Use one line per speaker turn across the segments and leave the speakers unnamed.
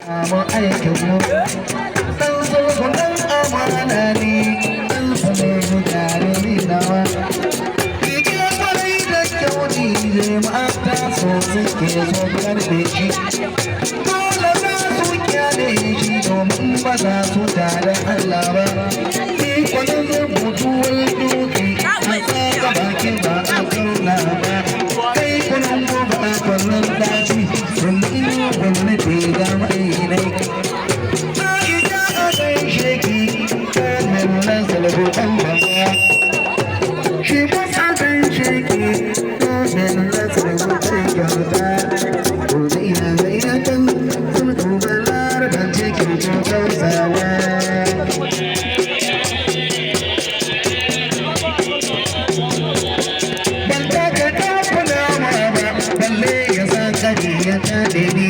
mu aikin mu dan sulhu dan amana ne dan sulhu jarumi nawa kike kwarai da kyau ne zai mata so suke so karfe shi dole za su kyale shi domin ba za su tare Allah ba ni kwanan rubutuwar duki a tsaka baki ba a kauna ba kai kwanan gobe a kwanan daji gwamnati ga mai nai na ita a gaishe ki kanin nan salabo ɗan baba shi ba sa gaishe ki kanin nan salabo ɗan kyauta gobe ina ga ina kan sun tuba larabar cikin kyautarsawa ban taka kafuna ma ba balle ya san kari ya tade ni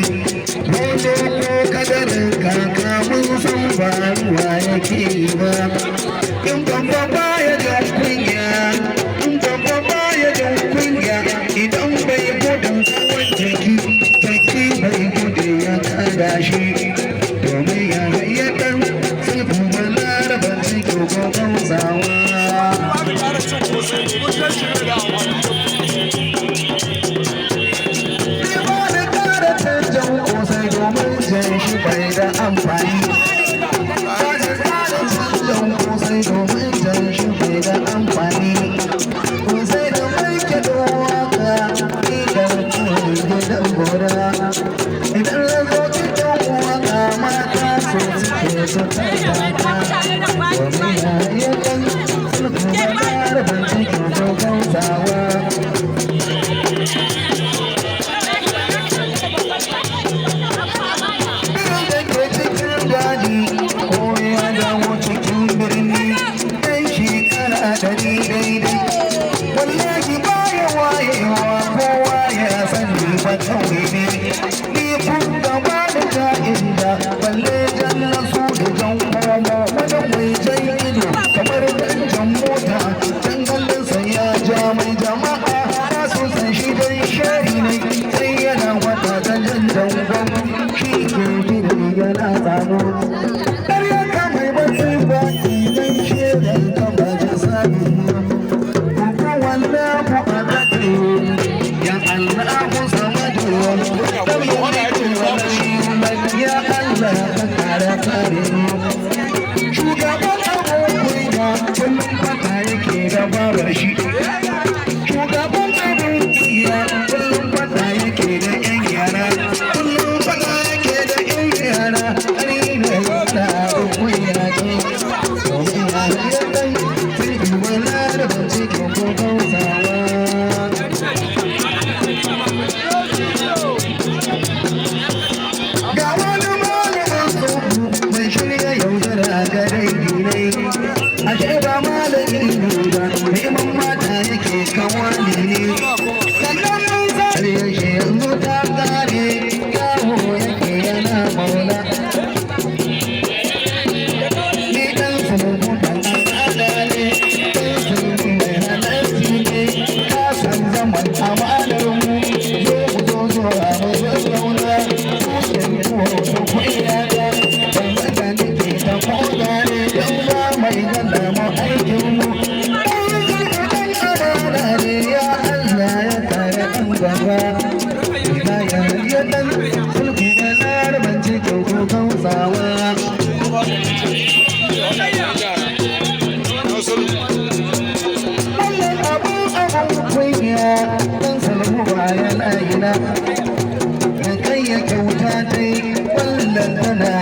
Mozo ko kadarin kaka mun san ba ruwa yake ba in babba baya da kunya in babba baya da kunya idan bai gudun kawai jiki jiki bai gudu ya kada shi domin ya zai dan sulhu balaraba cikin gogon zawa shi bai da amfani don kosai domin jan shi bai da amfani kosai da mai ke da waka idan kawai gidan gora idan na zo gidan waka mata so suke so ta domin ya yi kan sulhu da larabar cikin dogon zawa wallahi baya wayewa kowa ya sani ba kawai ne ni funda ba da ja'inda balle jallan su da jan komo wani mai jan ido kamar danjan mota dangalinsa ya ja mai jama'a na so san shi dai shari ne sai yana wata da jan dangon shi ke gini yana tsano ƙarya ka mai batsi ba idan shirin ka ba ji sami ya Allah samadu ya Allah ka kare kare shugaban abokai da kullum fata yake da babar shi shugaban abokai ya kullum fata yake da yan yara kullum fata yake da yan yara har yi da wata abokai ya ce domin ya yi dan sai wala da bace ko kausawa ashe ba malami ne ba neman mata yake kawani ne sannan mun zare shi yanzu ta kare yawo yake yana maula ni dan sulhu dan al'ada ne dan sulhu mai halarci ne ka san zaman amanar mu zo zuwa mu zauna tushen tuwo da kuɗiya da ban da nake da koda ne dan ba mai ganda mu aikin mu dan amana ne ya Allah ya kare dan gaba ina ya dan sulhu da laraban cikin kogon tsawa wannan abun kunya dan sulhu bayan aina kai ya kyauta dai wallan tana